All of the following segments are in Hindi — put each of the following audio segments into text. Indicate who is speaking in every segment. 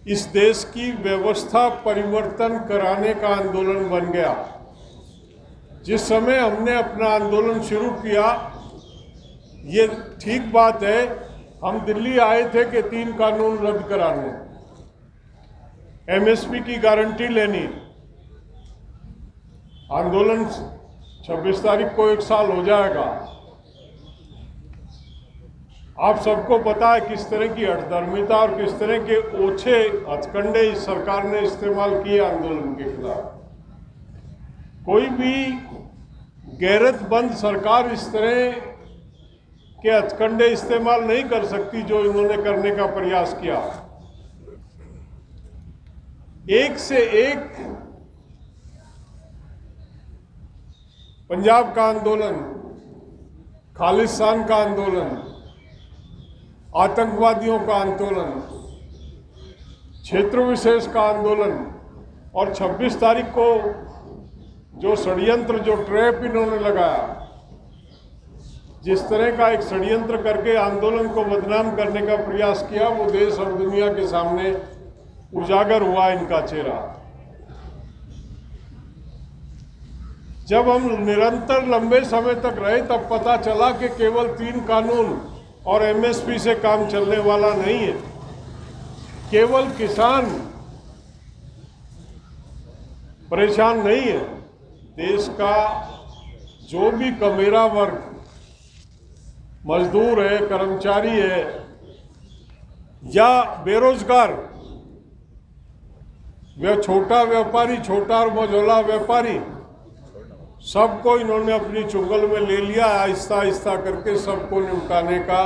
Speaker 1: इस देश की व्यवस्था परिवर्तन कराने का आंदोलन बन गया। जिस समय हमने अपना आंदोलन शुरू किया, ये ठीक बात है, हम दिल्ली आए थे कि 3 कानून रद्द कराने, एमएसपी की गारंटी लेनी। आंदोलन 26 तारीख को 1 साल हो जाएगा। आप सबको पता है किस तरह की हठधर्मिता और किस तरह के ओछे हथकंडे इस सरकार ने इस्तेमाल किए आंदोलन के खिलाफ। कोई भी गैरतमंद सरकार इस तरह के हथकंडे इस्तेमाल नहीं कर सकती जो इन्होंने करने का प्रयास किया। एक से एक पंजाब का आंदोलन, खालिस्तान का आंदोलन, आतंकवादियों का आंदोलन, क्षेत्र विशेष का आंदोलन और 26 तारीख को जो षड्यंत्र, जो ट्रैप इन्होंने लगाया, जिस तरह का एक षड्यंत्र करके आंदोलन को बदनाम करने का प्रयास किया, वो देश और दुनिया के सामने उजागर हुआ इनका चेहरा। जब हम निरंतर लंबे समय तक रहे तब पता चला कि केवल 3 कानून और एमएसपी से काम चलने वाला नहीं है। केवल किसान परेशान नहीं है, देश का जो भी कमेरा वर्ग, मजदूर है, कर्मचारी है या बेरोजगार, वह छोटा व्यापारी, छोटा और मझोला व्यापारी, सबको इन्होंने अपनी चुंगल में ले लिया। आहिस्ता आहिस्ता करके सबको निपटाने का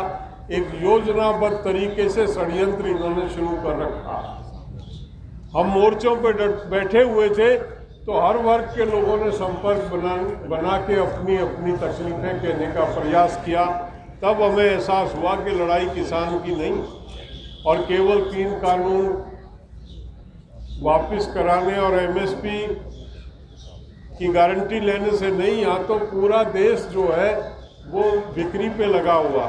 Speaker 1: एक योजनाबद्ध तरीके से षड्यंत्र इन्होंने शुरू कर रखा। हम मोर्चों पर बैठे हुए थे तो हर वर्ग के लोगों ने संपर्क बना के अपनी अपनी तकलीफें कहने का प्रयास किया। तब हमें एहसास हुआ कि लड़ाई किसान की नहीं और केवल 3 कानून वापस कराने और एमएसपी की गारंटी लेने से नहीं, यहाँ तो पूरा देश जो है वो बिक्री पे लगा हुआ।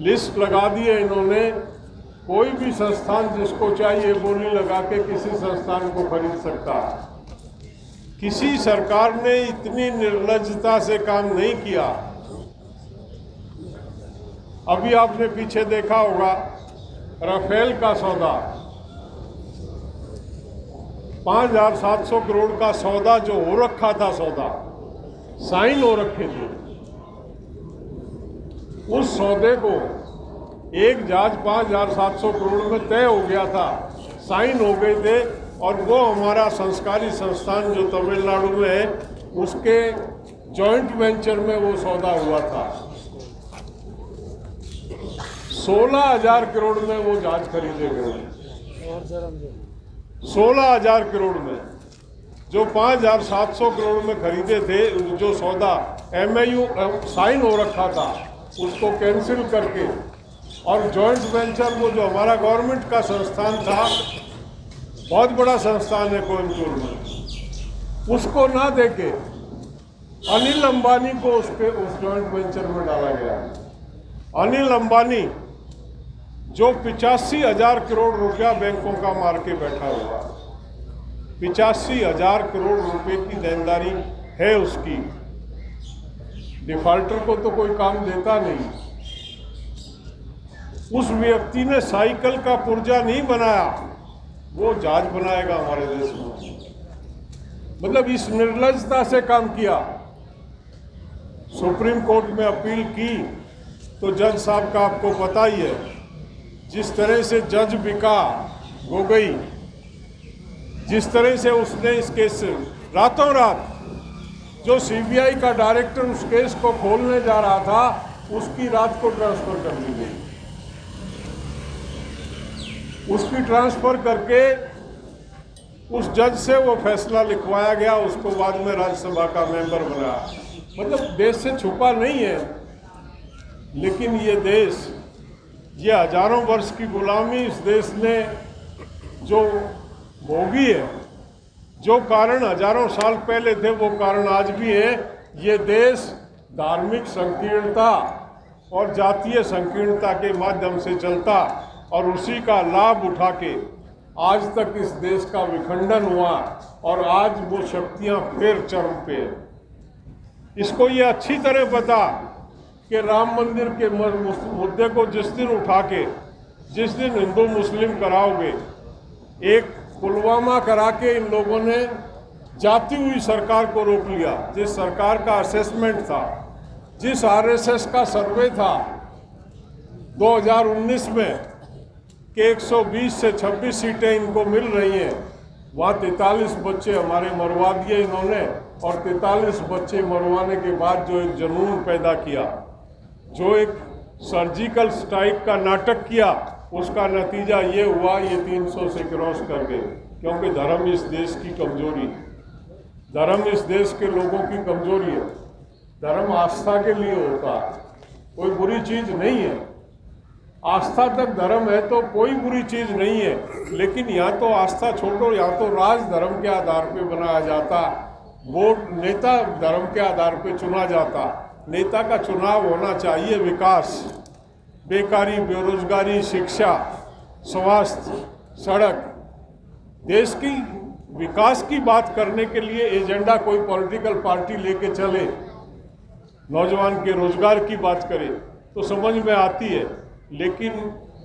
Speaker 1: लिस्ट लगा दी है इन्होंने, कोई भी संस्थान जिसको चाहिए बोली लगा के किसी संस्थान को खरीद सकता है। किसी सरकार ने इतनी निर्लज्जता से काम नहीं किया। अभी आपने पीछे देखा होगा राफेल का सौदा, 5,700 करोड़ का सौदा जो हो रखा था, सौदा साइन हो रखे थे, उस सौदे को एक जहाज 5,700 करोड़ में तय हो गया था, साइन हो गए थे। और वो हमारा संस्कारी संस्थान जो तमिलनाडु में है, उसके जॉइंट वेंचर में वो सौदा हुआ था। 16,000 करोड़ में वो जहाज खरीदे गए। 16,000 करोड़ में, जो 5,700 करोड़ में खरीदे थे, जो सौदा एमओयू साइन हो रखा था, उसको कैंसिल करके और जॉइंट वेंचर वो जो हमारा गवर्नमेंट का संस्थान था, बहुत बड़ा संस्थान है कोयम्बटूर में, उसको ना देके अनिल अंबानी को उस जॉइंट वेंचर में डाला गया। अनिल अंबानी जो 85,000 करोड़ रुपया बैंकों का मार के बैठा हुआ, 85,000 करोड़ रुपए की देनदारी है उसकी। डिफॉल्टर को तो कोई काम देता नहीं। उस व्यक्ति ने साइकिल का पुर्जा नहीं बनाया, वो जहाज बनाएगा हमारे देश में। मतलब इस निर्लज्जता से काम किया। सुप्रीम कोर्ट में अपील की तो जज साहब का आपको पता ही है, जिस तरह से जज बिका गोगोई, जिस तरह से उसने इस केस से रातों रात, जो सीबीआई का डायरेक्टर उस केस को खोलने जा रहा था, उसकी रात को ट्रांसफर कर दी गई। उसकी ट्रांसफर करके उस जज से वो फैसला लिखवाया गया, उसको बाद में राज्यसभा का मेंबर बनाया। मतलब देश से छुपा नहीं है, लेकिन ये देश, ये हजारों वर्ष की गुलामी इस देश ने जो भोगी है, जो कारण हजारों साल पहले थे वो कारण आज भी है। ये देश धार्मिक संकीर्णता और जातीय संकीर्णता के माध्यम से चलता। और उसी का लाभ उठा के आज तक इस देश का विखंडन हुआ और आज वो शक्तियां फिर चरम पे है। इसको ये अच्छी तरह पता कि राम मंदिर के मुद्दे को जिस दिन उठा के जिस दिन हिंदू मुस्लिम कराओगे, एक पुलवामा करा के इन लोगों ने जाती हुई सरकार को रोक लिया। जिस सरकार का असेसमेंट था, जिस आरएसएस का सर्वे था 2019 में कि 120 से 26 सीटें इनको मिल रही हैं, वहाँ 43 बच्चे हमारे मरवा दिए इन्होंने। और 43 बच्चे मरवाने के बाद जो एक जुनून पैदा किया, जो एक सर्जिकल स्ट्राइक का नाटक किया, उसका नतीजा ये हुआ, ये 300 से क्रॉस कर गए। क्योंकि धर्म इस देश की कमजोरी है, धर्म इस देश के लोगों की कमजोरी है। धर्म आस्था के लिए होता है, कोई बुरी चीज़ नहीं है। आस्था तक धर्म है तो कोई बुरी चीज़ नहीं है। लेकिन यहाँ तो आस्था छोड़ो, यहाँ तो राज धर्म के आधार पे बनाया जाता, वोट नेता धर्म के आधार पे चुना जाता। नेता का चुनाव होना चाहिए विकास, बेकारी, बेरोजगारी, शिक्षा, स्वास्थ्य, सड़क, देश की विकास की बात करने के लिए एजेंडा कोई पॉलिटिकल पार्टी लेके चले, नौजवान के रोजगार की बात करे तो समझ में आती है। लेकिन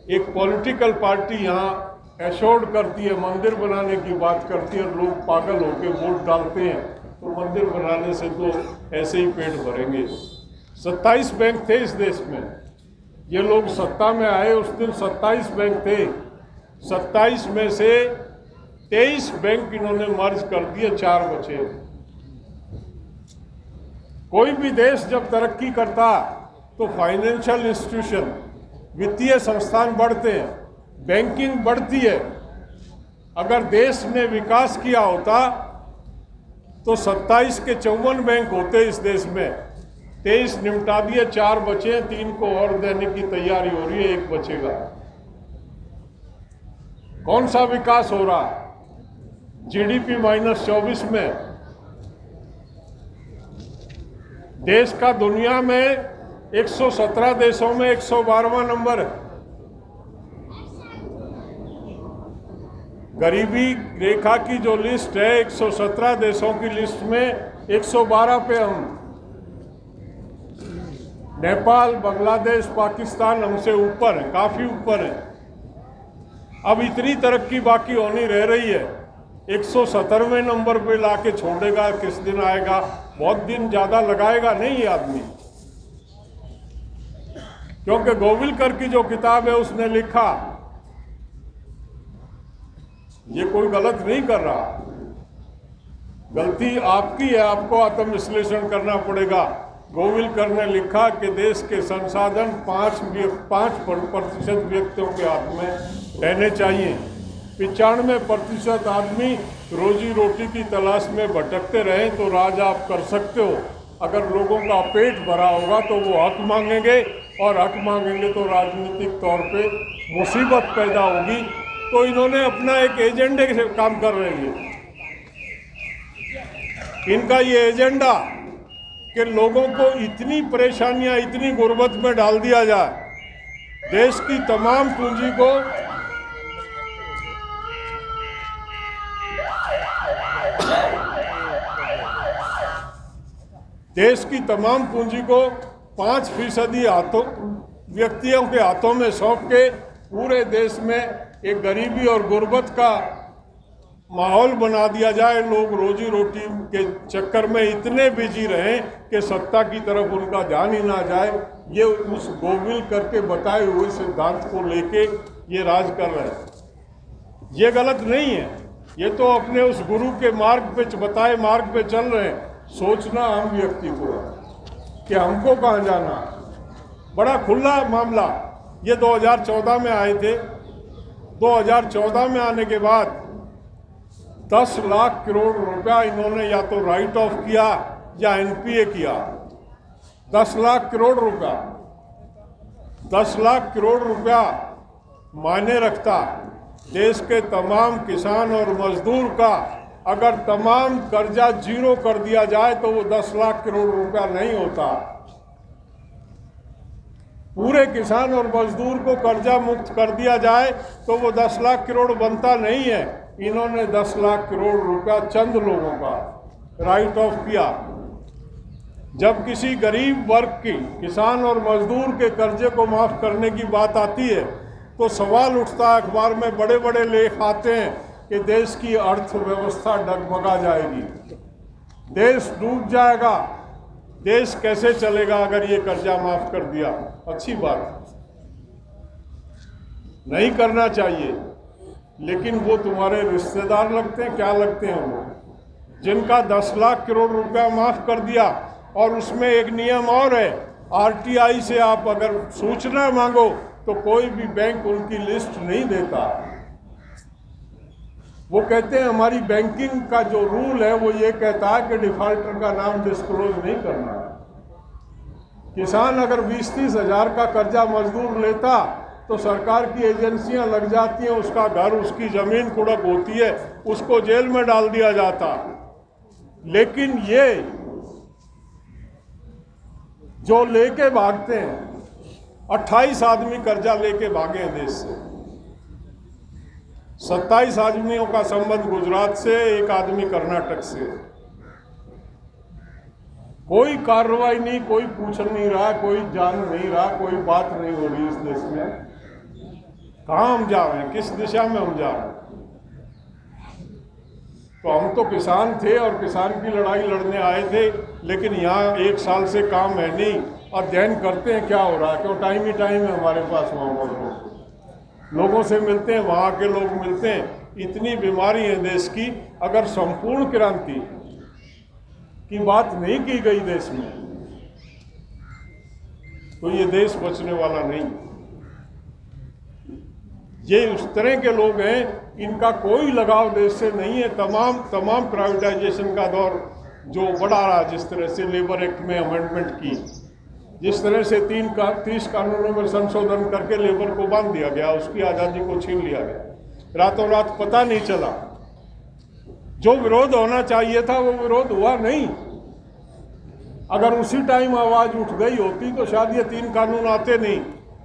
Speaker 1: एक पॉलिटिकल पार्टी यहाँ एश्योर्ड करती है, मंदिर बनाने की बात करती है, लोग पागल होकर वोट डालते हैं, तो मंदिर बनाने से तो ऐसे ही पेट भरेंगे। 27 बैंक थे इस देश में, ये लोग सत्ता में आए उस दिन 27 बैंक थे। 27 में से 23 बैंक इन्होंने मर्ज कर दिए, 4 बचे। कोई भी देश जब तरक्की करता तो फाइनेंशियल इंस्टीट्यूशन, वित्तीय संस्थान बढ़ते हैं, बैंकिंग बढ़ती है। अगर देश ने विकास किया होता तो 27 के 54 बैंक होते इस देश में। 23 निपटा दिए, 4 बचे, 3 को और देने की तैयारी हो रही है, 1 बचेगा। कौन सा विकास हो रहा? जीडीपी -24 में, देश का दुनिया में 117 देशों में 112वां नंबर है। गरीबी रेखा की जो लिस्ट है 117 देशों की लिस्ट में 112 पे हम। नेपाल, बांग्लादेश, पाकिस्तान हमसे ऊपर है, काफी ऊपर है। अब इतनी तरक्की बाकी होनी रह रही है, 117वें नंबर पे लाके छोड़ेगा, किस दिन आएगा? बहुत दिन ज्यादा लगाएगा नहीं ये आदमी। क्योंकि गोविलकर की जो किताब है उसने लिखा, ये कोई गलत नहीं कर रहा, गलती आपकी है, आपको आत्म विश्लेषण करना पड़ेगा। गोविलकर ने लिखा कि देश के संसाधन 5% व्यक्तियों के हाथ में रहने चाहिए। 95% आदमी रोजी रोटी की तलाश में भटकते रहें तो राज आप कर सकते हो। अगर लोगों का पेट भरा होगा तो वो हक मांगेंगे, और हक मांगेंगे तो राजनीतिक तौर पे मुसीबत पैदा होगी। तो इन्होंने अपना एक एजेंडे से काम कर रहे हैं। इनका ये एजेंडा कि लोगों को इतनी परेशानियां, इतनी गुर्बत में डाल दिया जाए, देश की तमाम पूंजी को देश की तमाम पूंजी को 5% हाथों व्यक्तियों के हाथों में सौंप के पूरे देश में एक गरीबी और गुर्बत का माहौल बना दिया जाए। लोग रोजी रोटी के चक्कर में इतने बिजी रहें कि सत्ता की तरफ उनका ध्यान ही ना जाए। ये उस गोविलकर के बताए हुए सिद्धांत को लेके ये राज कर रहे हैं। ये गलत नहीं है, ये तो अपने उस गुरु के मार्ग पे, बताए मार्ग पे चल रहे हैं। सोचना हम व्यक्ति को कि हमको कहाँ जाना। बड़ा खुला मामला। ये 2014 में आए थे। 2014 में आने के बाद 10 लाख करोड़ रुपया इन्होंने या तो राइट ऑफ किया या एनपीए किया। 10 लाख करोड़ रुपया, 10 लाख करोड़ रुपया मायने रखता। देश के तमाम किसान और मजदूर का अगर तमाम कर्जा जीरो कर दिया जाए तो वो 10 लाख करोड़ रुपया नहीं होता। पूरे किसान और मजदूर को कर्जा मुक्त कर दिया जाए तो वो 10 लाख करोड़ बनता नहीं है। इन्होंने 10 लाख करोड़ रुपया चंद लोगों का राइट ऑफ किया। जब किसी गरीब वर्ग की, किसान और मजदूर के कर्जे को माफ करने की बात आती है तो सवाल उठता है, अखबार में बड़े बड़े लेख आते हैं कि देश की अर्थव्यवस्था डगमगा जाएगी, देश डूब जाएगा, देश कैसे चलेगा अगर ये कर्जा माफ कर दिया। अच्छी बात, नहीं करना चाहिए, लेकिन वो तुम्हारे रिश्तेदार लगते हैं, क्या लगते हैं वो, जिनका 10 लाख करोड़ रुपया माफ कर दिया। और उसमें एक नियम और है, आरटीआई से आप अगर सूचना मांगो तो कोई भी बैंक उनकी लिस्ट नहीं देता। वो कहते हैं हमारी बैंकिंग का जो रूल है वो ये कहता है कि डिफॉल्टर का नाम डिस्क्लोज नहीं करना है। किसान अगर 20-30 हज़ार का कर्जा मजदूर लेता तो सरकार की एजेंसियां लग जाती हैं, उसका घर, उसकी ज़मीन कुड़क होती है, उसको जेल में डाल दिया जाता। लेकिन ये जो लेके भागते हैं, 28 आदमी कर्जा लेके भागे हैं देश से, 27 आदमियों का संबंध गुजरात से, एक आदमी कर्नाटक से। कोई कार्रवाई नहीं, कोई पूछ नहीं रहा, कोई जान नहीं रहा, कोई बात नहीं हो रही इस देश में। कहाँ हम जा रहे हैं, किस दिशा में हम जा रहे हैं? तो हम तो किसान थे और किसान की लड़ाई लड़ने आए थे, लेकिन यहाँ 1 साल से काम है नहीं, अध्ययन करते हैं क्या हो रहा है, क्यों टाइम ही टाइम है हमारे पास, वहाँ लोगों से मिलते हैं, वहाँ के लोग मिलते हैं। इतनी बीमारी है देश की, अगर संपूर्ण क्रांति की बात नहीं की गई देश में तो ये देश बचने वाला नहीं। ये उस तरह के लोग हैं, इनका कोई लगाव देश से नहीं है। तमाम प्राइवेटाइजेशन का दौर जो बढ़ा रहा, जिस तरह से लेबर एक्ट में अमेंडमेंट की, जिस तरह से 30 कानूनों में संशोधन करके लेबर को बांध दिया गया, उसकी आज़ादी को छीन लिया गया, रातों रात पता नहीं चला। जो विरोध होना चाहिए था वो विरोध हुआ नहीं। अगर उसी टाइम आवाज़ उठ गई होती तो शायद ये 3 कानून आते नहीं,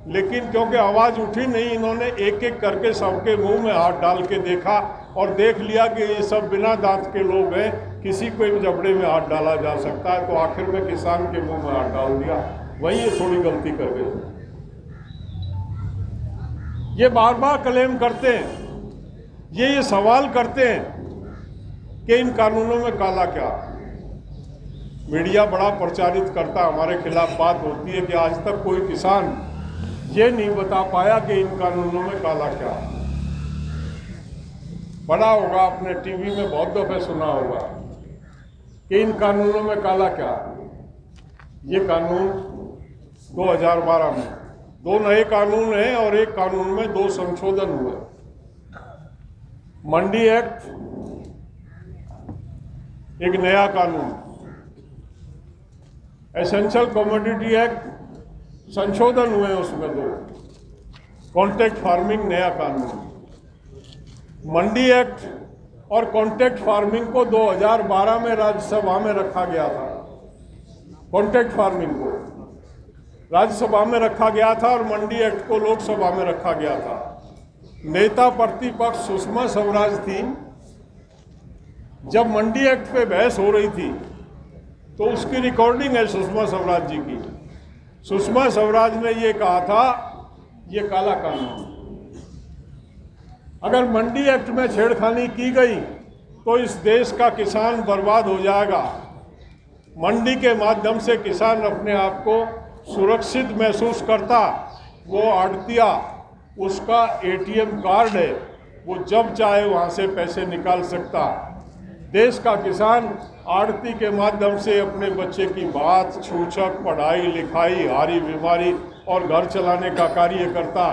Speaker 1: लेकिन क्योंकि आवाज़ उठी नहीं, इन्होंने एक एक करके सबके मुंह में हाथ डाल के देखा और देख लिया कि ये सब बिना दांत के लोग हैं, किसी को भी जबड़े में हाथ डाला जा सकता है, तो आखिर में किसान के मुंह में हाथ डाल दिया। वही ये थोड़ी गलती कर गए। ये बार बार क्लेम करते हैं, ये सवाल करते हैं कि इन कानूनों में काला क्या। मीडिया बड़ा प्रचारित करता, हमारे खिलाफ बात होती है कि आज तक कोई किसान ये नहीं बता पाया कि इन कानूनों में काला क्या। पढ़ा होगा आपने, टीवी में बहुत दफे सुना होगा कि इन कानूनों में काला क्या। ये कानून 2012 में 2 नए कानून हैं और एक कानून में 2 संशोधन हुए। मंडी एक्ट एक नया कानून, एसेंशियल कमोडिटी एक्ट संशोधन हुए उसमें 2, कॉन्ट्रैक्ट फार्मिंग नया कानून। मंडी एक्ट और कॉन्ट्रैक्ट फार्मिंग को 2012 में राज्यसभा में रखा गया था। कॉन्ट्रैक्ट फार्मिंग को राज्यसभा में रखा गया था और मंडी एक्ट को लोकसभा में रखा गया था। नेता प्रतिपक्ष सुषमा स्वराज थी। जब मंडी एक्ट पे बहस हो रही थी तो उसकी रिकॉर्डिंग है सुषमा स्वराज जी की। सुषमा स्वराज ने ये कहा था, ये काला कानून, अगर मंडी एक्ट में छेड़खानी की गई तो इस देश का किसान बर्बाद हो जाएगा। मंडी के माध्यम से किसान अपने आप को सुरक्षित महसूस करता। वो आड़तिया, उसका एटीएम कार्ड है, वो जब चाहे वहाँ से पैसे निकाल सकता। देश का किसान आड़ती के माध्यम से अपने बच्चे की बात, छूछक, पढ़ाई लिखाई, हारी बीमारी और घर चलाने का कार्य करता।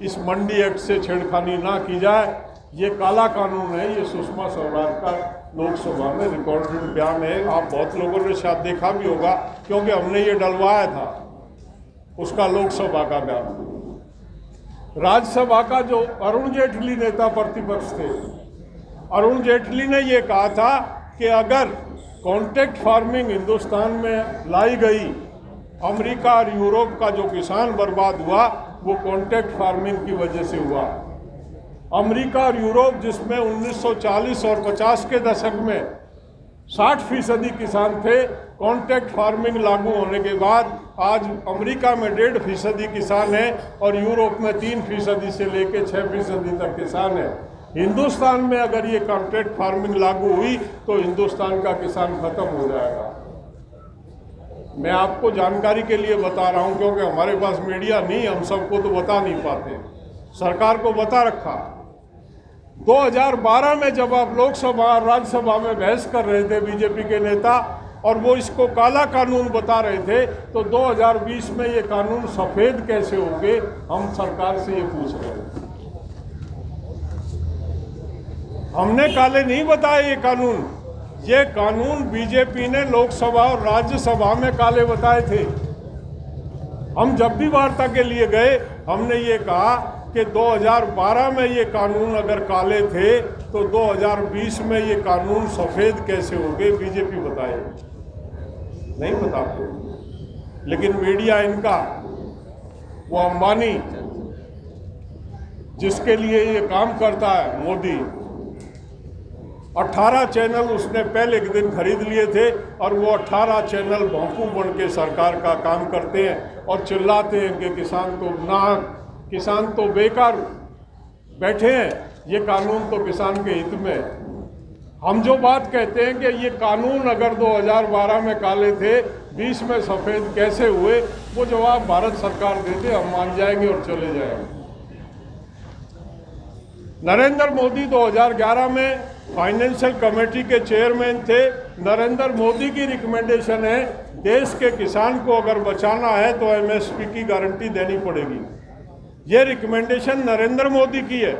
Speaker 1: इस मंडी एक्ट से छेड़खानी ना की जाए, ये काला कानून है। ये सुषमा स्वराज का लोकसभा में रिकॉर्डेड बयान है। आप बहुत लोगों ने शायद देखा भी होगा, क्योंकि हमने ये डलवाया था उसका लोकसभा का बयान। राज्यसभा का जो अरुण जेटली नेता प्रतिपक्ष थे, अरुण जेटली ने ये कहा था कि अगर कॉन्ट्रैक्ट फार्मिंग हिंदुस्तान में लाई गई अमेरिका और यूरोप का जो किसान बर्बाद हुआ वो कॉन्ट्रैक्ट फार्मिंग की वजह से हुआ। अमेरिका और यूरोप जिसमें 1940 और 50 के दशक में 60% किसान थे, कॉन्ट्रैक्ट फार्मिंग लागू होने के बाद आज अमेरिका में 1.5% किसान है और यूरोप में 3% से लेकर 6% तक किसान है। हिंदुस्तान में अगर ये कॉन्ट्रैक्ट फार्मिंग लागू हुई तो हिंदुस्तान का किसान खत्म हो जाएगा। मैं आपको जानकारी के लिए बता रहा हूं क्योंकि हमारे पास मीडिया नहीं, हम सबको तो बता नहीं पाते। सरकार को बता रखा। 2012 में जब आप लोकसभा और राज्यसभा में बहस कर रहे थे बीजेपी के नेता और वो इसको काला कानून बता रहे थे, तो 2020 में ये कानून सफेद कैसे होंगे, हम सरकार से ये पूछ रहे हैं। हमने काले नहीं बताए ये कानून बीजेपी ने लोकसभा और राज्यसभा में काले बताए थे। हम जब भी वार्ता के लिए गए हमने ये कहा कि 2012 में ये कानून अगर काले थे तो 2020 में ये कानून सफेद कैसे हो गए, बीजेपी बताए। नहीं बताते, लेकिन मीडिया इनका, वो अंबानी जिसके लिए ये काम करता है, मोदी, 18 चैनल उसने पहले के दिन खरीद लिए थे और वो 18 चैनल भोंपू बन के सरकार का काम करते हैं और चिल्लाते हैं कि किसान तो बेकार बैठे हैं, ये कानून तो किसान के हित में है। हम जो बात कहते हैं कि ये कानून अगर 2012 में काले थे, 20 में सफ़ेद कैसे हुए, वो जवाब भारत सरकार देते, हम मान जाएंगे और चले जाएंगे। नरेंद्र मोदी 2011 में फाइनेंशियल कमेटी के चेयरमैन थे। नरेंद्र मोदी की रिकमेंडेशन है देश के किसान को अगर बचाना है तो एमएसपी की गारंटी देनी पड़ेगी। ये रिकमेंडेशन नरेंद्र मोदी की है।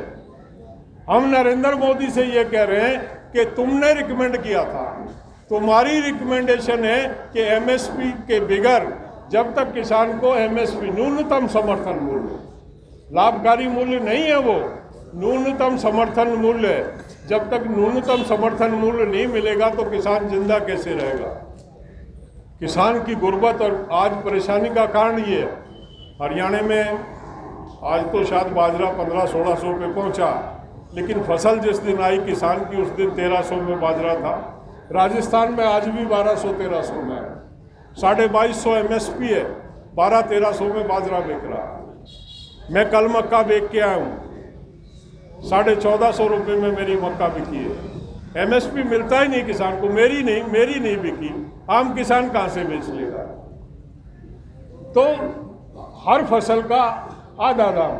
Speaker 1: हम नरेंद्र मोदी से ये कह रहे हैं कि तुमने रिकमेंड किया था, तुम्हारी रिकमेंडेशन है कि एमएसपी के बिगर जब तक किसान को एमएसपी न्यूनतम समर्थन मूल्य, लाभकारी मूल्य नहीं है, वो न्यूनतम समर्थन मूल्य है। जब तक न्यूनतम समर्थन मूल्य नहीं मिलेगा तो किसान जिंदा कैसे रहेगा। किसान की गुर्बत और आज परेशानी का कारण ये है। हरियाणा में आज तो शायद बाजरा 1500-1600 पे पहुंचा, लेकिन फसल जिस दिन आई किसान की उस दिन 1300 में बाजरा था। राजस्थान में आज भी 1200-1300 में है। 2250 एमएसपी है, 1200-1300 में बाजरा बिक रहा है। मैं कल मक्का बेच के आया हूँ, 1450 रुपये में मेरी मक्का बिकी है। एमएसपी मिलता ही नहीं किसान को। मेरी नहीं बिकी, आम किसान कहाँ से बेच लेगा। तो हर फसल का आधा दाम,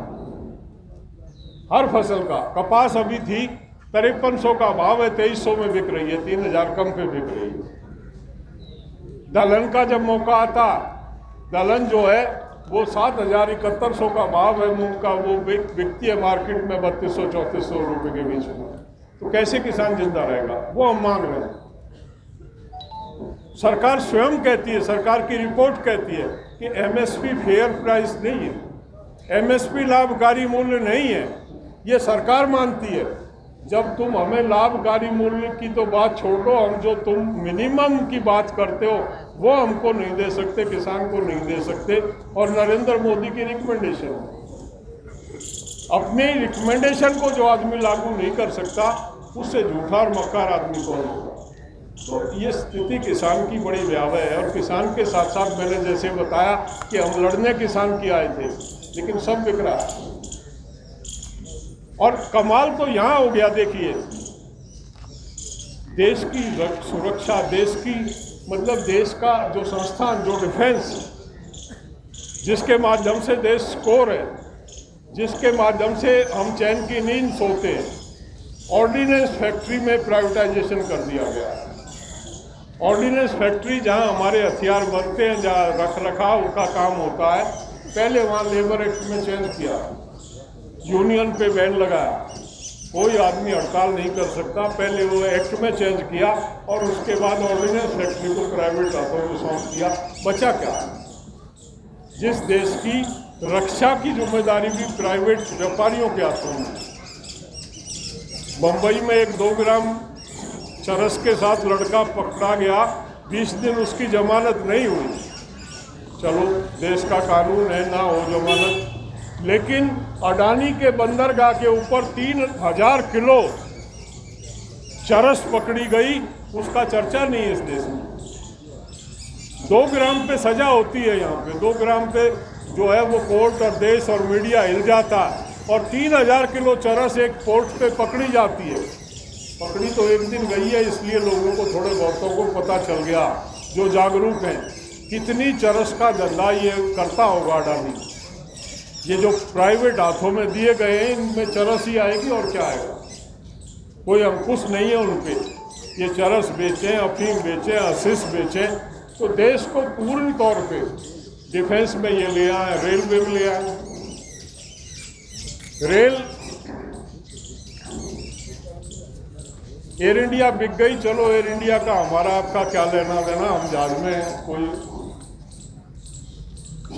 Speaker 1: हर फसल का। कपास अभी थी 5300 का भाव है, 2300 में बिक रही है, 3000 कम पे बिक रही है। दलहन का जब मौका आता, दलहन जो है वो 7000-7100 का भाव है मूंग का, वो बिकती है मार्केट में 3200-3400 रुपये के बीच में। तो कैसे किसान जिंदा रहेगा, वो हम मांग रहे हैं। सरकार स्वयं कहती है, सरकार की रिपोर्ट कहती है कि एमएसपी फेयर प्राइस नहीं है, एमएसपी लाभकारी मूल्य नहीं है। ये सरकार मानती है। जब तुम हमें लाभकारी मूल्य की तो बात छोड़ो, हम जो तुम मिनिमम की बात करते हो वो हमको नहीं दे सकते, किसान को नहीं दे सकते। और नरेंद्र मोदी की रिकमेंडेशन, अपने रिकमेंडेशन को जो आदमी लागू नहीं कर सकता उससे झूठा और मक्कार आदमी कौन होगा। तो ये स्थिति किसान की बड़ी भयावह है। और किसान के साथ साथ मैंने जैसे बताया कि हम लड़ने किसान की आए थे, लेकिन सब बिक रहा है। और कमाल तो यहाँ हो गया, देखिए, देश की सुरक्षा, देश की मतलब देश का जो संस्थान, जो डिफेंस, जिसके माध्यम से देश स्कोर है, जिसके माध्यम से हम चैन की नींद सोते हैं, ऑर्डिनेंस फैक्ट्री में प्राइवेटाइजेशन कर दिया गया है। ऑर्डिनेंस फैक्ट्री जहां हमारे हथियार बनते हैं, जहां रख रखाव का काम होता है, पहले वहां लेबर एक्ट में चेंज किया, यूनियन पे बैन लगाया, कोई आदमी हड़ताल नहीं कर सकता। पहले वो एक्ट में चेंज किया और उसके बाद ऑर्डिनेंस फैक्ट्री को प्राइवेट हाथों में सौंप दिया। बचा क्या? जिस देश की रक्षा की जिम्मेदारी भी प्राइवेट व्यापारियों के हाथों में। बम्बई में एक 2 ग्राम चरस के साथ लड़का पकड़ा गया, 20 दिन उसकी जमानत नहीं हुई। चलो देश का कानून है, ना हो जमानत। लेकिन अडानी के बंदरगाह के ऊपर 3000 किलो चरस पकड़ी गई, उसका चर्चा नहीं है इस देश में। 2 ग्राम पे सजा होती है यहाँ पे, 2 ग्राम पे जो है वो कोर्ट और देश और मीडिया हिल जाता है, और 3000 किलो चरस एक पोर्ट पे पकड़ी जाती है। पकड़ी तो एक दिन गई है, इसलिए लोगों को, थोड़े बहुतों को पता चल गया जो जागरूक हैं। कितनी चरस का धंधा ये करता होगा अडानी। ये जो प्राइवेट हाथों में दिए गए हैं, इनमें चरस ही आएगी और क्या आएगा। कोई अंकुश नहीं है उन पे। ये चरस बेचें, अफीम बेचें, हशीश बेचें, तो देश को पूर्ण तौर पे डिफेंस में ये ले आए, रेलवे में ले आए। रेल एयर इंडिया बिक गई, चलो एयर इंडिया का हमारा आपका क्या लेना देना, हम जहाज में हैं। कोई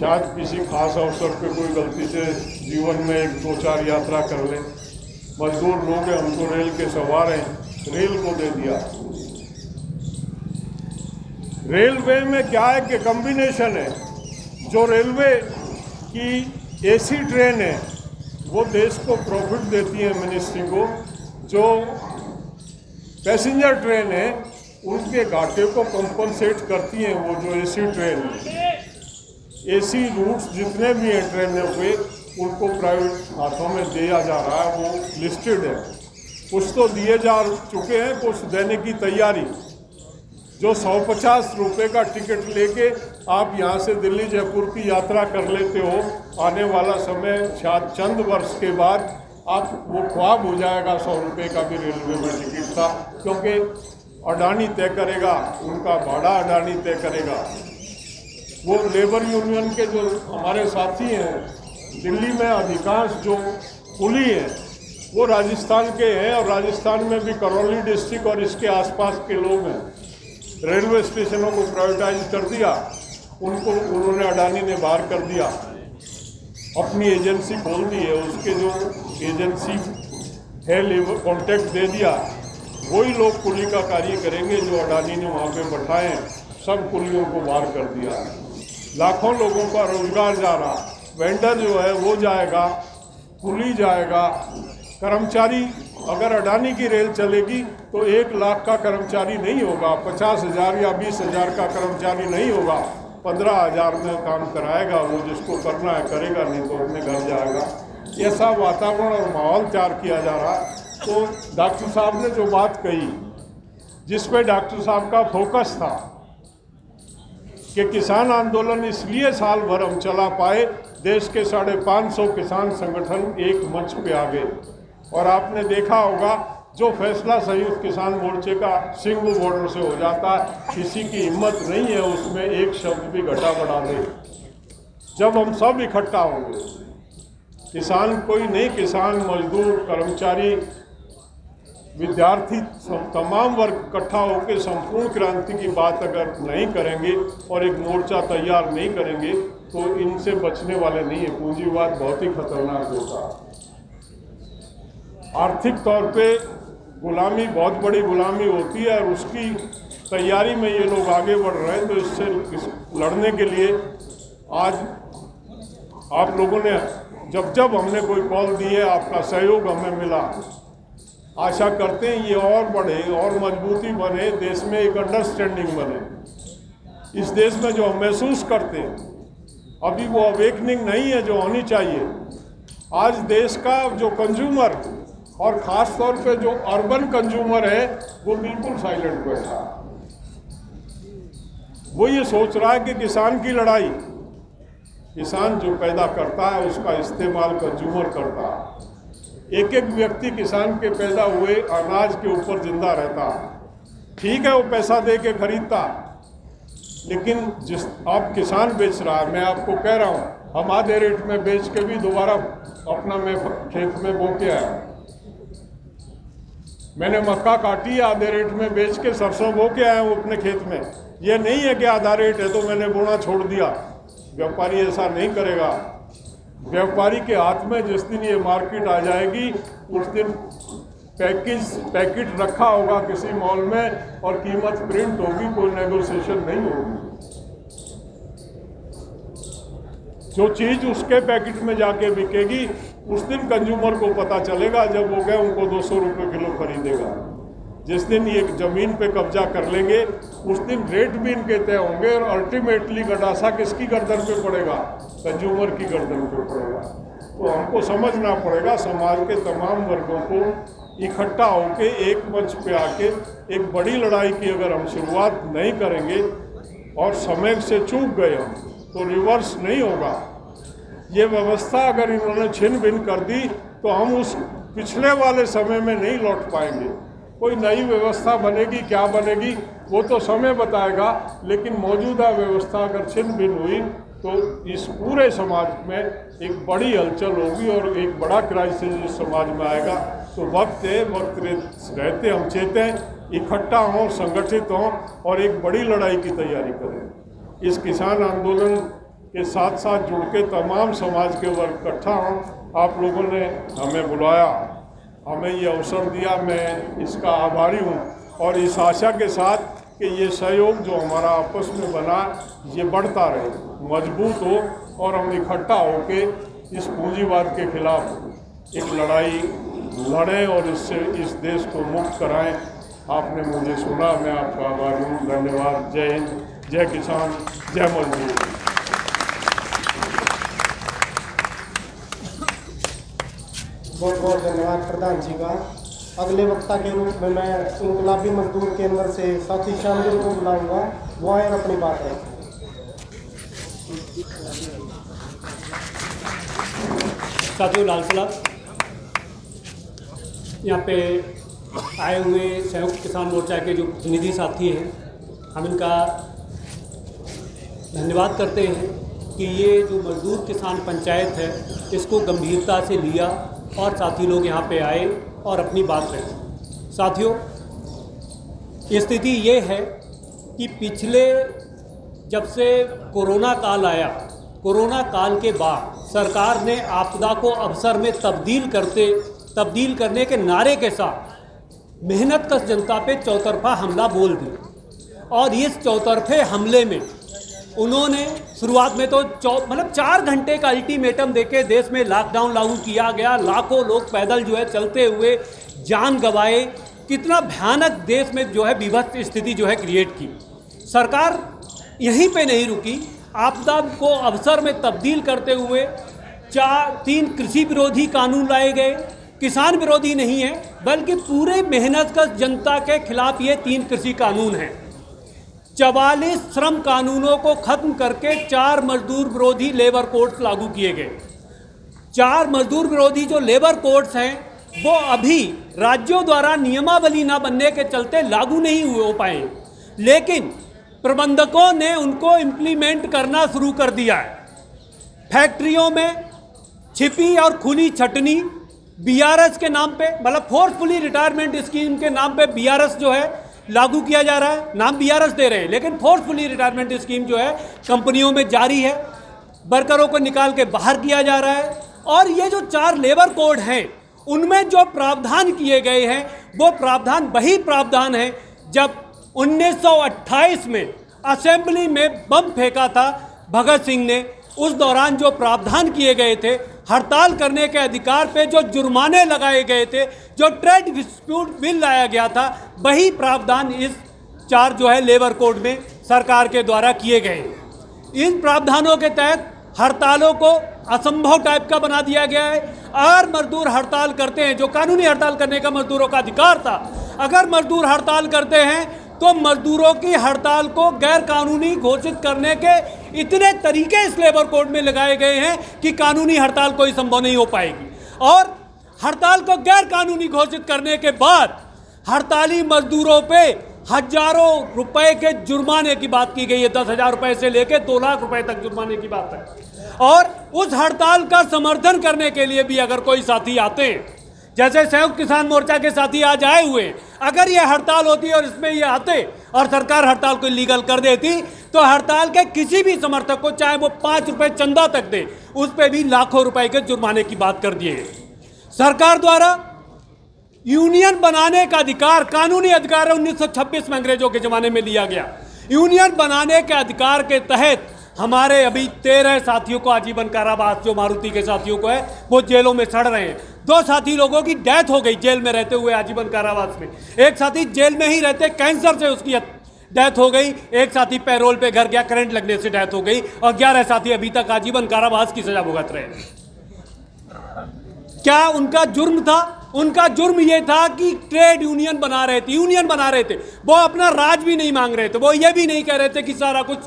Speaker 1: शायद किसी खास अवसर पे कोई गलती से जीवन में 1-2-4 यात्रा कर ले। मजदूर लोग हैं, हमको रेल के सवार हैं, रेल को दे दिया। रेलवे में क्या है कि कॉम्बिनेशन है। जो रेलवे की एसी ट्रेन है वो देश को प्रॉफिट देती है, मिनिस्ट्री को। जो पैसेंजर ट्रेन है उनके घाटे को कंपनसेट करती हैं वो जो एसी ट्रेन। एसी रूट्स जितने भी हैं ट्रेनों पे, उनको प्राइवेट हाथों में दिया जा रहा है, वो लिस्टेड है। कुछ तो दिए जा चुके हैं, कुछ देने की तैयारी। जो 150 रुपये का टिकट लेके आप यहाँ से दिल्ली जयपुर की यात्रा कर लेते हो, आने वाला समय शायद चंद वर्ष के बाद आप वो ख्वाब हो जाएगा 100 रुपये का भी रेलवे में टिकट था, क्योंकि अडानी तय करेगा, उनका भाड़ा अडानी तय करेगा। वो लेबर यूनियन के जो हमारे साथी हैं दिल्ली में, अधिकांश जो कुली हैं वो राजस्थान के हैं, और राजस्थान में भी करौली डिस्ट्रिक्ट और इसके आसपास के लोग हैं। रेलवे स्टेशनों को प्राइवेटाइज कर दिया, उनको उन्होंने, अडानी ने बाहर कर दिया, अपनी एजेंसी खोल दी है। उसके जो एजेंसी है लेबर कॉन्ट्रैक्ट दे दिया, वही लोग कुली का कार्य करेंगे जो अडानी ने वहाँ पे बैठाए। सब कुलियों को बाहर कर दिया, लाखों लोगों का रोजगार जा रहा। वेंडर जो है वो जाएगा, कुली जाएगा, कर्मचारी। अगर अडानी की रेल चलेगी तो 1 लाख का कर्मचारी नहीं होगा, 50,000 या 20,000 का कर्मचारी नहीं होगा, 15,000 में काम कराएगा। वो जिसको करना है करेगा, नहीं तो अपने घर जाएगा। ऐसा वातावरण और माहौल तैयार किया जा रहा। तो डॉक्टर साहब ने जो बात कही, जिस पे डॉक्टर साहब का फोकस था कि किसान आंदोलन इसलिए साल भर हम चला पाए, देश के 550 किसान संगठन एक मंच पे आ गए। और आपने देखा होगा जो फैसला संयुक्त किसान मोर्चे का सिंगू बॉर्डर से हो जाता है, किसी की हिम्मत नहीं है उसमें एक शब्द भी घटा बढ़ा दे। जब हम सब इकट्ठा होंगे, किसान कोई नहीं, किसान, मजदूर, कर्मचारी, विद्यार्थी, तमाम वर्ग इकट्ठा होकर संपूर्ण क्रांति की बात अगर नहीं करेंगे और एक मोर्चा तैयार नहीं करेंगे तो इनसे बचने वाले नहीं है। पूंजीवाद बहुत ही खतरनाक होता है। आर्थिक तौर पे गुलामी बहुत बड़ी गुलामी होती है, और उसकी तैयारी में ये लोग आगे बढ़ रहे हैं। तो इससे लड़ने के लिए आज आप लोगों ने जब हमने कोई कॉल दी है, आपका सहयोग हमें मिला। आशा करते हैं ये और बढ़े और मजबूती बने, देश में एक अंडरस्टैंडिंग बने। इस देश में जो हम महसूस करते हैं अभी वो अवेकनिंग नहीं है जो होनी चाहिए। आज देश का जो कंज्यूमर और ख़ास तौर पे जो अर्बन कंज्यूमर है वो बिल्कुल साइलेंट बैठा। वो ये सोच रहा है कि किसान की लड़ाई, किसान जो पैदा करता है उसका इस्तेमाल कंज्यूमर करता है। एक एक व्यक्ति किसान के पैदा हुए अनाज के ऊपर जिंदा रहता। ठीक है वो पैसा दे के खरीदता, लेकिन जिस आप किसान बेच रहा है, मैं आपको कह रहा हूँ, हम आधे रेट में बेच के भी दोबारा अपना मैं खेत में बो के आया। मैंने मक्का काटी, आधे रेट में बेच के सरसों बो के आया हूँ अपने खेत में। ये नहीं है कि आधा रेट है तो मैंने बोना छोड़ दिया। व्यापारी ऐसा नहीं करेगा। व्यापारी के हाथ में जिस दिन ये मार्केट आ जाएगी उस दिन पैकेट रखा होगा किसी मॉल में और कीमत प्रिंट होगी, कोई नेगोशिएशन नहीं होगी। जो चीज़ उसके पैकेट में जाके बिकेगी उस दिन कंज्यूमर को पता चलेगा जब वो गए उनको 200 रुपये किलो खरीदेगा। जिस दिन ये ज़मीन पे कब्जा कर लेंगे उस दिन रेट भी इनके तय होंगे और अल्टीमेटली गंडासा किसकी गर्दन पे पड़ेगा? कंज्यूमर की गर्दन पे पड़ेगा। तो हमको समझना पड़ेगा समाज के तमाम वर्गों को इकट्ठा होके एक मंच पे आके एक बड़ी लड़ाई की अगर हम शुरुआत नहीं करेंगे और समय से चूक गए हम तो रिवर्स नहीं होगा। ये व्यवस्था अगर इन्होंने छिन भिन कर दी तो हम उस पिछले वाले समय में नहीं लौट पाएंगे। कोई नई व्यवस्था बनेगी, क्या बनेगी वो तो समय बताएगा, लेकिन मौजूदा व्यवस्था अगर छिन भिन हुई तो इस पूरे समाज में एक बड़ी हलचल होगी और एक बड़ा क्राइसिस इस समाज में आएगा। तो वक्त रहते हम चेतें, इकट्ठा हों, संगठित हों और एक बड़ी लड़ाई की तैयारी करें। इस किसान आंदोलन के साथ साथ जुड़ के तमाम समाज के वर्ग इकट्ठा हों। आप लोगों ने हमें बुलाया, हमें ये अवसर दिया, मैं इसका आभारी हूँ और इस आशा के साथ कि ये सहयोग जो हमारा आपस में बना ये बढ़ता रहे, मजबूत हो और हम इकट्ठा होके इस पूंजीवाद के खिलाफ एक लड़ाई लड़ें और इससे इस देश को मुक्त कराएं। आपने मुझे सुना, मैं आपका आभारी हूँ। धन्यवाद। जय हिंद, जय किसान, जय मजदूर।
Speaker 2: बहुत बहुत धन्यवाद प्रधान जी का। अगले वक्ता के रूप में मैं इंकलाबी मजदूर केंद्र से साथी शामिल को बुलाऊंगा, वो आए और अपनी बात है।
Speaker 3: साथियों, लाल सलाम। यहाँ पे आए हुए संयुक्त किसान मोर्चा के जो प्रतिनिधि साथी हैं, हम इनका धन्यवाद करते हैं कि ये जो मजदूर किसान पंचायत है इसको गंभीरता से लिया और साथी लोग यहाँ पे आए और अपनी बात रखी। साथियों, स्थिति ये है कि पिछले जब से कोरोना काल आया, कोरोना काल के बाद सरकार ने आपदा को अवसर में तब्दील करने के नारे के साथ मेहनतकश जनता पे चौतरफा हमला बोल दिया। और इस चौतरफे हमले में उन्होंने शुरुआत में तो 4 घंटे का अल्टीमेटम देके देश में लॉकडाउन लागू किया गया। लाखों लोग पैदल जो है चलते हुए जान गंवाए। कितना भयानक देश में जो है विभत्स स्थिति जो है क्रिएट की। सरकार यहीं पे नहीं रुकी, आपदा को अवसर में तब्दील करते हुए 3 कृषि विरोधी कानून लाए गए। किसान विरोधी नहीं है बल्कि पूरे मेहनतकश जनता के खिलाफ ये 3 कृषि कानून हैं। 44 श्रम कानूनों को खत्म करके 4 मजदूर विरोधी लेबर कोड्स लागू किए गए। 4 मजदूर विरोधी जो लेबर कोड्स हैं वो अभी राज्यों द्वारा नियमावली ना बनने के चलते लागू नहीं हो पाए, लेकिन प्रबंधकों ने उनको इम्प्लीमेंट करना शुरू कर दिया है। फैक्ट्रियों में छिपी और खुली छटनी बीआरएस के नाम पे, मतलब फोर्सफुली रिटायरमेंट स्कीम के नाम पे बीआरएस जो है लागू किया जा रहा है। नाम बीआरएस दे रहे हैं लेकिन फोर्सफुली रिटायरमेंट स्कीम जो है कंपनियों में जारी है। वर्करों को निकाल के बाहर किया जा रहा है। और ये जो 4 लेबर कोड हैं उनमें जो प्रावधान किए गए हैं वो प्रावधान वही प्रावधान है जब 1928 में असेंबली में बम फेंका था भगत सिंह ने। उस दौरान जो प्रावधान किए गए थे, हड़ताल करने के अधिकार पे जो जुर्माने लगाए गए थे, जो ट्रेड डिस्प्यूट बिल लाया गया था, वही प्रावधान इस 4 जो है लेबर कोड में सरकार के द्वारा किए गए। इन प्रावधानों के तहत हड़तालों को असंभव टाइप का बना दिया गया है। अगर मजदूर हड़ताल करते हैं, जो कानूनी हड़ताल करने का मजदूरों का अधिकार था, अगर मजदूर हड़ताल करते हैं तो मजदूरों की हड़ताल को गैर कानूनी घोषित करने के इतने तरीके इस लेबर कोड में लगाए गए हैं कि कानूनी हड़ताल कोई संभव नहीं हो पाएगी। और हड़ताल को गैर कानूनी घोषित करने के बाद हड़ताली मजदूरों पे हजारों रुपए के जुर्माने की बात की गई है। 10,000 रुपए से लेकर 2 लाख रुपए तक जुर्माने की बात है। और उस हड़ताल का समर्थन करने के लिए भी अगर कोई साथी आते हैं, जैसे संयुक्त किसान मोर्चा के साथी आज आए हुए, अगर ये हड़ताल होती और इसमें ये आते और सरकार हड़ताल को लीगल कर देती तो हड़ताल के किसी भी समर्थक को, चाहे वो 5 रुपए चंदा तक दे, उस पर भी लाखों रुपए के जुर्माने की बात कर दिए। सरकार द्वारा यूनियन बनाने का अधिकार, कानूनी अधिकार 1926 में अंग्रेजों के जमाने में लिया गया। यूनियन बनाने के अधिकार के तहत हमारे अभी 13 साथियों को आजीवन कारावास, जो मारुति के साथियों को है, वो जेलों में सड़ रहे हैं। 2 साथी लोगों की डेथ हो गई जेल में रहते हुए आजीवन कारावास में। एक साथी जेल में ही रहते कैंसर से उसकी डेथ हो गई। एक साथी पैरोल पे घर गया, करंट लगने से डेथ हो गई। और 11 साथी अभी तक आजीवन कारावास की सजा भुगत रहे हैं। क्या उनका जुर्म था? उनका जुर्म यह था कि ट्रेड यूनियन बना रहे थे, यूनियन बना रहे थे। वो अपना राज भी नहीं मांग रहे थे। वो ये भी नहीं कह रहे थे कि सारा कुछ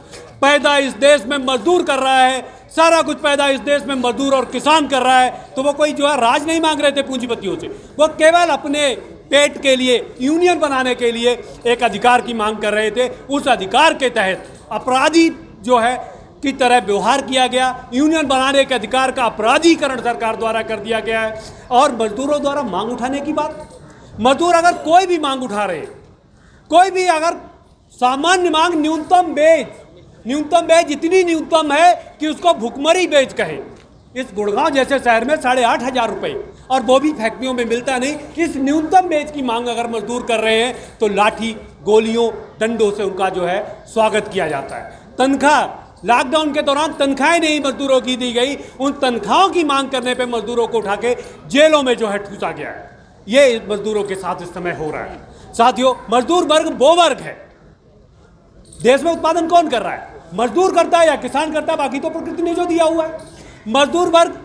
Speaker 3: पैदा इस देश में मजदूर कर रहा है, सारा कुछ पैदा इस देश में मजदूर और किसान कर रहा है। तो वो कोई जो है राज नहीं मांग रहे थे पूंजीपतियों से। वो केवल अपने पेट के लिए, यूनियन बनाने के लिए एक अधिकार की मांग कर रहे थे। उस अधिकार के तहत अपराधी जो है की तरह व्यवहार किया गया। यूनियन बनाने के अधिकार का अपराधीकरण सरकार द्वारा कर दिया गया है। और मजदूरों द्वारा मांग उठाने की बात, मजदूर अगर कोई भी मांग उठा रहे, कोई भी अगर सामान्य मांग, न्यूनतम बेच इतनी न्यूनतम है कि उसको भुखमरी बेच कहे। इस गुड़गांव जैसे शहर में 8,500 रुपये, और वो भी फैक्ट्रियों में मिलता नहीं। इस न्यूनतम बेच की मांग अगर मजदूर कर रहे हैं तो लाठी, गोलियों, डंडों से उनका जो है स्वागत किया जाता है। तनख्वाह, लॉकडाउन के दौरान तनख्वाहें नहीं मजदूरों की दी गई। उन तनख्वाहों की मांग करने पे मजदूरों को उठा के जेलों में जो है ठूसा गया है। ये मजदूरों के साथ इस समय हो रहा है। साथियों, मजदूर वर्ग वो वर्ग है, देश में उत्पादन कौन कर रहा है? मजदूर करता है या किसान करता है? बाकी तो प्रकृति ने जो दिया हुआ है। मजदूर वर्ग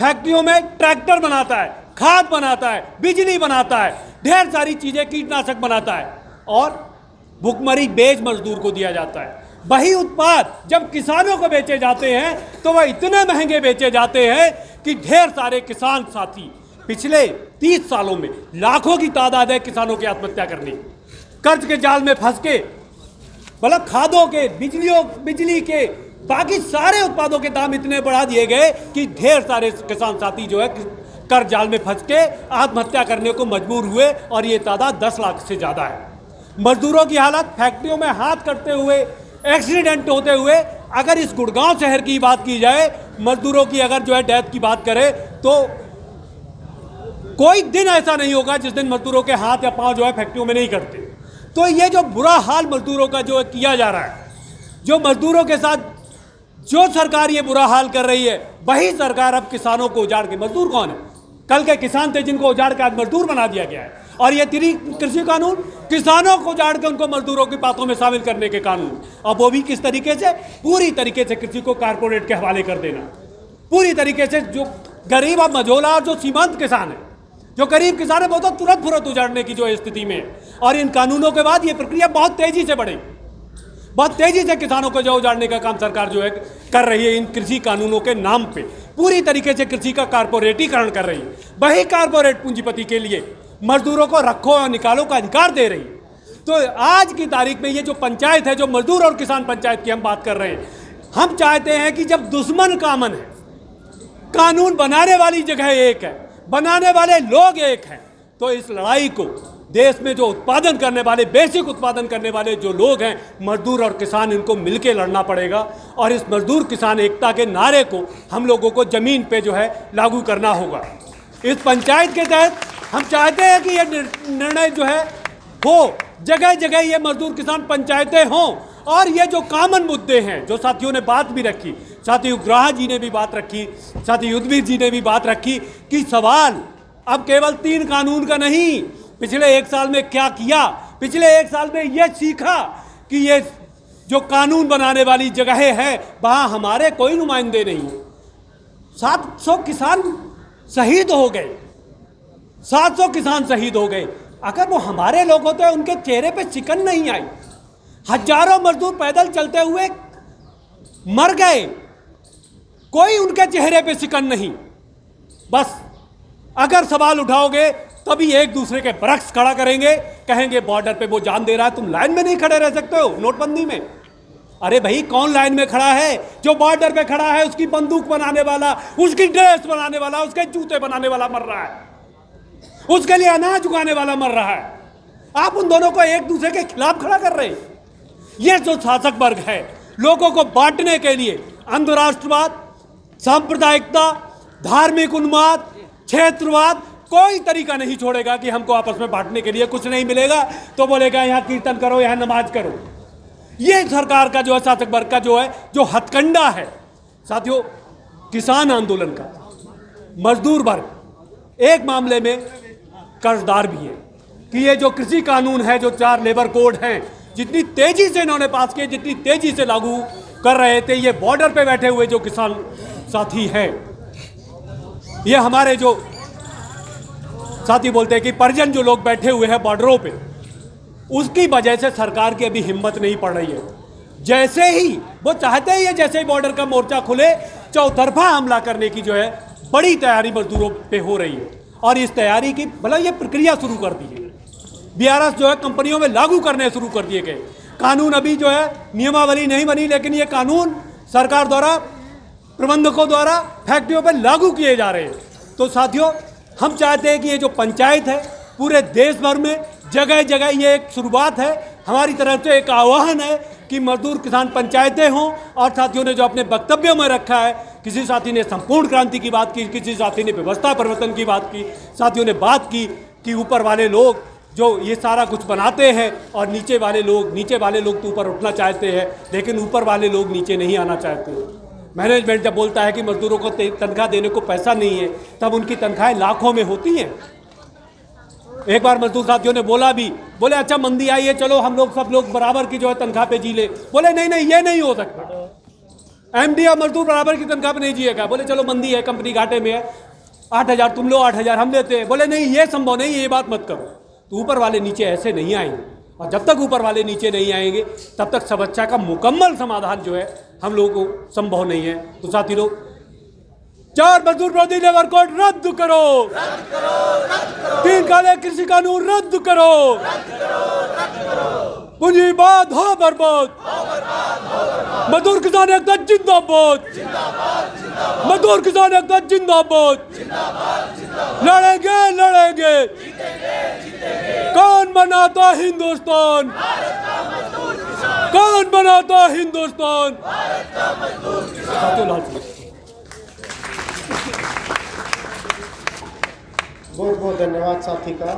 Speaker 3: फैक्ट्रियों में ट्रैक्टर बनाता है, खाद बनाता है, बिजली बनाता है, ढेर सारी चीजें, कीटनाशक बनाता है, और भुखमरी बेच मजदूर को दिया जाता है। वही उत्पाद जब किसानों को बेचे जाते हैं तो वह इतने महंगे बेचे जाते हैं कि ढेर सारे किसान साथी, पिछले 30 सालों में लाखों की तादाद है किसानों की आत्महत्या करनी। कर्ज के जाल में फंस के, मतलब खादों के, बिजली के, बाकी सारे उत्पादों के दाम इतने बढ़ा दिए गए कि ढेर सारे किसान साथी जो है कर्ज जाल में फंस के आत्महत्या करने को मजबूर हुए, और ये तादाद 10 लाख से ज़्यादा है। मजदूरों की हालत, फैक्ट्रियों में हाथ कटते हुए, एक्सीडेंट होते हुए, अगर इस गुड़गांव शहर की बात की जाए, मजदूरों की अगर जो है डेथ की बात करें, तो कोई दिन ऐसा नहीं होगा जिस दिन मजदूरों के हाथ या पांव जो है फैक्ट्रियों में नहीं कटते। तो ये जो बुरा हाल मजदूरों का जो किया जा रहा है, जो मजदूरों के साथ जो सरकार ये बुरा हाल कर रही है, वही सरकार अब किसानों को उजाड़ के, मजदूर कौन है? कल के किसान थे जिनको उजाड़ के आज मजदूर बना दिया गया है। और ये कृषि कानून, किसानों को उजाड़ के उनको मजदूरों की बातों में शामिल करने के कानून, अब वो भी किस तरीके से? पूरी तरीके से कृषि को कारपोरेट के हवाले कर देना। पूरी तरीके से जो गरीब और मझोला और जो सीमांत किसान है, जो गरीब किसान है, वो तो तुरंत फुरत उजाड़ने की जो स्थिति में है। और इन कानूनों के बाद ये प्रक्रिया बहुत तेजी से बढ़ेगी। बहुत तेजी से किसानों को जो उजाड़ने का काम सरकार जो है कर रही है इन कृषि कानूनों के नाम पे। पूरी तरीके से कृषि का कारपोरेटीकरण कर रही है। वही कारपोरेट पूंजीपति के लिए मजदूरों को रखो और निकालो का अधिकार दे रही है। तो आज की तारीख में ये जो पंचायत है, जो मजदूर और किसान पंचायत की हम बात कर रहे हैं, हम चाहते हैं कि जब दुश्मन कामन है, कानून बनाने वाली जगह एक है, बनाने वाले लोग एक हैं, तो इस लड़ाई को देश में जो उत्पादन करने वाले, बेसिक उत्पादन करने वाले जो लोग हैं, मजदूर और किसान, इनको मिलके लड़ना पड़ेगा। और इस मजदूर किसान एकता के नारे को हम लोगों को जमीन पे जो है लागू करना होगा। इस पंचायत के तहत हम चाहते हैं कि ये निर्णय जो है हो, जगह जगह ये मजदूर किसान पंचायतें हों। और ये जो कॉमन मुद्दे हैं, जो साथियों ने बात भी रखी, साथी उग्राह जी ने भी बात रखी, साथी युद्धवीर जी ने भी बात रखी, कि सवाल अब केवल 3 कानून का नहीं, पिछले 1 साल में क्या किया, पिछले 1 साल में ये सीखा कि ये जो कानून बनाने वाली जगहें हैं वहाँ हमारे कोई नुमाइंदे नहीं। 700 किसान शहीद हो गए, 700 किसान शहीद हो गए। अगर वो हमारे लोग होते, उनके चेहरे पे चिकन नहीं आई। हजारों मजदूर पैदल चलते हुए मर गए, कोई उनके चेहरे पे चिकन नहीं। बस अगर सवाल उठाओगे तभी एक दूसरे के बरक्स खड़ा करेंगे, कहेंगे बॉर्डर पे वो जान दे रहा है, तुम लाइन में नहीं खड़े रह सकते हो नोटबंदी में। अरे भाई, कौन लाइन में खड़ा है? जो बॉर्डर पे खड़ा है, उसकी बंदूक बनाने वाला, उसकी ड्रेस बनाने वाला, उसके जूते बनाने वाला मर रहा है, उसके लिए अनाज उगाने वाला मर रहा है। आप उन दोनों को एक दूसरे के खिलाफ खड़ा कर रहे हैं। यह जो शासक वर्ग है, लोगों को बांटने के लिए अंधराष्ट्रवाद, सांप्रदायिकता, धार्मिक उन्माद, क्षेत्रवाद, कोई तरीका नहीं छोड़ेगा कि हमको आपस में बांटने के लिए कुछ नहीं मिलेगा तो बोलेगा यहाँ कीर्तन करो, यहाँ नमाज करो। ये सरकार का जो है, शासक वर्ग का जो है, जो हथकंडा है। साथियों, किसान आंदोलन का मजदूर वर्ग एक मामले में कर्जदार भी है कि ये जो कृषि कानून है, जो 4 लेबर कोड हैं, जितनी तेजी से इन्होंने पास किए, जितनी तेजी से लागू कर रहे थे, ये बॉर्डर पे बैठे हुए जो किसान साथी हैं, ये हमारे जो साथी बोलते हैं कि परिजन जो लोग बैठे हुए हैं बॉर्डरों पे, उसकी वजह से सरकार की अभी हिम्मत नहीं पड़ रही है। जैसे ही वो चाहते ही है, जैसे ही बॉर्डर का मोर्चा खुले, चौतरफा हमला करने की जो है बड़ी तैयारी मजदूरों पे हो रही है। और इस तैयारी की मतलब ये प्रक्रिया शुरू कर दी है। बीआरएस जो है कंपनियों में लागू करने शुरू कर दिए गए। कानून अभी जो है नियमावली नहीं बनी, लेकिन ये कानून सरकार द्वारा, प्रबंधकों द्वारा फैक्ट्रियों पर लागू किए जा रहे हैं। तो साथियों, हम चाहते हैं कि ये जो पंचायत है पूरे देश भर में जगह जगह ये एक शुरुआत है। हमारी तरफ से एक आह्वान है कि मजदूर किसान पंचायतें हों। और साथियों ने जो अपने वक्तव्यों में रखा है, किसी साथी ने संपूर्ण क्रांति की बात की, किसी साथी ने व्यवस्था परिवर्तन की बात की, साथियों ने बात की कि ऊपर वाले लोग जो ये सारा कुछ बनाते हैं और नीचे वाले लोग तो ऊपर उठना चाहते हैं, लेकिन ऊपर वाले लोग नीचे नहीं आना चाहते। मैनेजमेंट जब बोलता है कि मजदूरों को तनख्वाह देने को पैसा नहीं है, तब उनकी तनख्वाहें लाखों में होती हैं। एक बार मजदूर साथियों ने बोला भी, बोले अच्छा मंदी आई है, चलो हम लोग सब लोग बराबर की जो है तनख्वाह पे जी ले। बोले नहीं नहीं, ये नहीं हो सकता, एमडी और मजदूर बराबर की तनख्वाह पे नहीं जिएगा। बोले चलो मंदी है, कंपनी घाटे में है, 8,000 तुम लो, 8,000 हम देते हैं। बोले नहीं, ये संभव नहीं, ये बात मत करो। तो ऊपर वाले नीचे ऐसे नहीं आएंगे, और जब तक ऊपर वाले नीचे नहीं आएंगे तब तक समस्या का मुकम्मल समाधान जो है हम लोगों को संभव नहीं है। तो साथी लोग, 4 मजदूर विरोधी लेबर कोड रद्द करो, 3 काले कृषि कानून रद्द करो, पूंजीवाद हो बर्बाद, मजदूर किसान एकता जिंदाबाद, मजदूर किसान एकता जिंदाबाद, लड़ेंगे लड़ेंगे, कौन बनाता हिंदुस्तान, कौन बनाता हिंदुस्तान।
Speaker 2: बहुत बहुत धन्यवाद साथी का।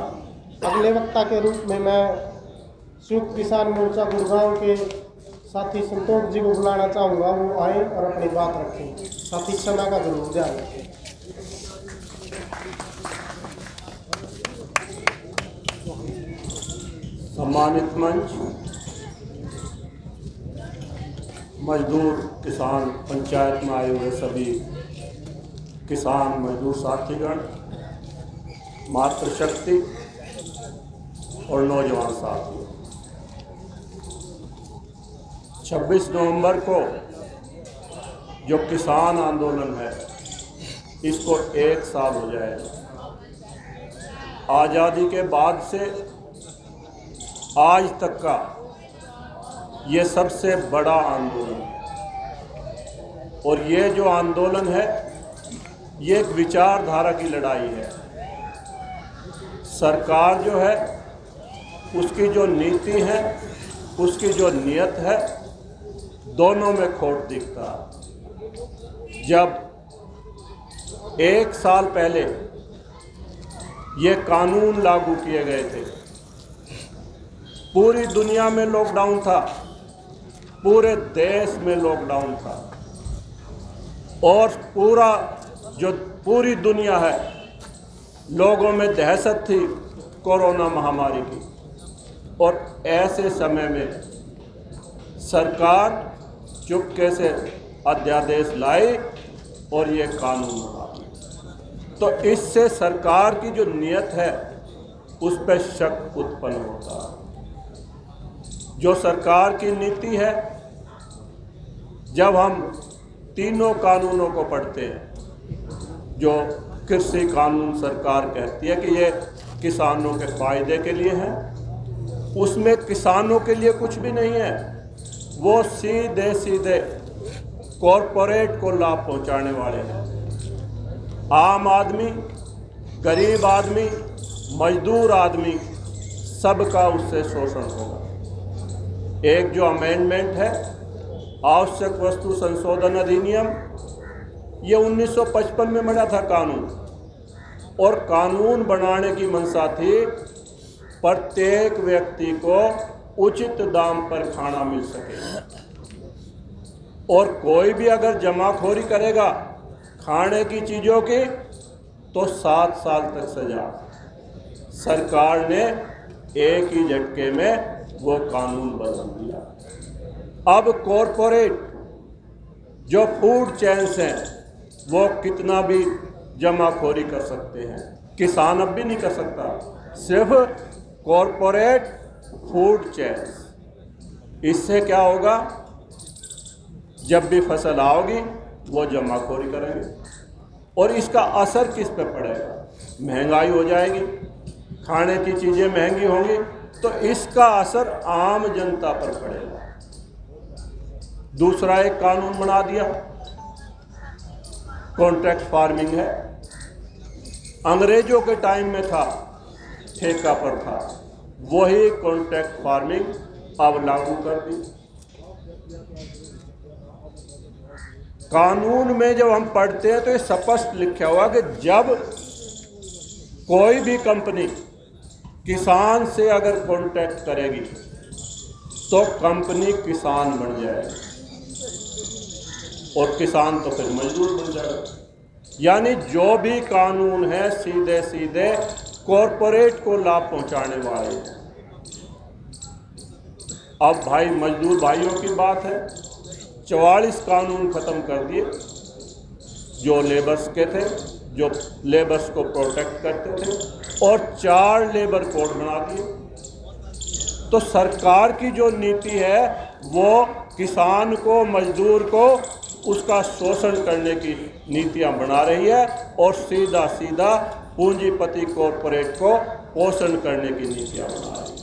Speaker 2: अगले वक्ता के रूप में मैं संयुक्त किसान मोर्चा गुड़गांव के साथी संतोष जी को बुलाना चाहूँगा। वो आए और अपनी बात रखें। साथी सना का जरूर ध्यान रखें।
Speaker 4: सम्मानित मंच, मजदूर किसान पंचायत में आए हुए सभी किसान मजदूर साथीगण, मातृशक्ति और नौजवान साथियों, 26 नवंबर को जो किसान आंदोलन है, इसको 1 साल हो जाएगा। आज़ादी के बाद से आज तक का ये सबसे बड़ा आंदोलन है। और ये जो आंदोलन है, ये एक विचारधारा की लड़ाई है। सरकार जो है, उसकी जो नीति है, उसकी जो नियत है, दोनों में खोट दिखता है। जब 1 साल पहले ये कानून लागू किए गए थे, पूरी दुनिया में लॉकडाउन था, पूरे देश में लॉकडाउन था, और पूरी दुनिया है, लोगों में दहशत थी कोरोना महामारी की। और ऐसे समय में सरकार चुपके से अध्यादेश लाई और ये कानून बना। तो इससे सरकार की जो नियत है उस पर शक उत्पन्न होता है। जो सरकार की नीति है, जब हम तीनों कानूनों को पढ़ते हैं, जो कृषि कानून सरकार कहती है कि ये किसानों के फायदे के लिए है, उसमें किसानों के लिए कुछ भी नहीं है। वो सीधे सीधे कॉरपोरेट को लाभ पहुंचाने वाले हैं। आम आदमी, गरीब आदमी, मजदूर आदमी, सबका उससे शोषण होगा। एक जो अमेंडमेंट है, आवश्यक वस्तु संशोधन अधिनियम, ये 1955 में बना था कानून, और कानून बनाने की मंशा थी प्रत्येक व्यक्ति को उचित दाम पर खाना मिल सके। और कोई भी अगर जमाखोरी करेगा खाने की चीज़ों की तो 7 साल तक सजा। सरकार ने एक ही झटके में वो कानून बदल दिया। अब कॉरपोरेट जो फूड चेन्स हैं वो कितना भी जमाखोरी कर सकते हैं, किसान अब भी नहीं कर सकता, सिर्फ कॉरपोरेट फूड चेन्स। इससे क्या होगा, जब भी फसल आओगी वो जमाखोरी करेंगे और इसका असर किस पे पड़ेगा? महंगाई हो जाएगी, खाने की चीज़ें महंगी होंगी तो इसका असर आम जनता पर पड़ेगा। दूसरा एक कानून बना दिया, कॉन्ट्रैक्ट फार्मिंग है। अंग्रेजों के टाइम में था, ठेका पर था, वही कॉन्ट्रैक्ट फार्मिंग अब लागू कर दी। कानून में जब हम पढ़ते हैं तो ये स्पष्ट लिखा हुआ कि जब कोई भी कंपनी किसान से अगर कॉन्ट्रैक्ट करेगी तो कंपनी किसान बन जाएगी और किसान तो फिर मजदूर बन जाएगा। यानी जो भी कानून है सीधे सीधे कॉरपोरेट को लाभ पहुंचाने वाले हैं। अब भाई मजदूर भाइयों की बात है, 44 कानून ख़त्म कर दिए जो लेबर्स के थे, जो लेबर्स को प्रोटेक्ट करते थे, और 4 लेबर कोड बना दिए। तो सरकार की जो नीति है वो किसान को, मजदूर को उसका शोषण करने की नीतियां बना रही है और सीधा सीधा पूंजीपति कॉरपोरेट को पोषण करने की नीतियां बना रही है।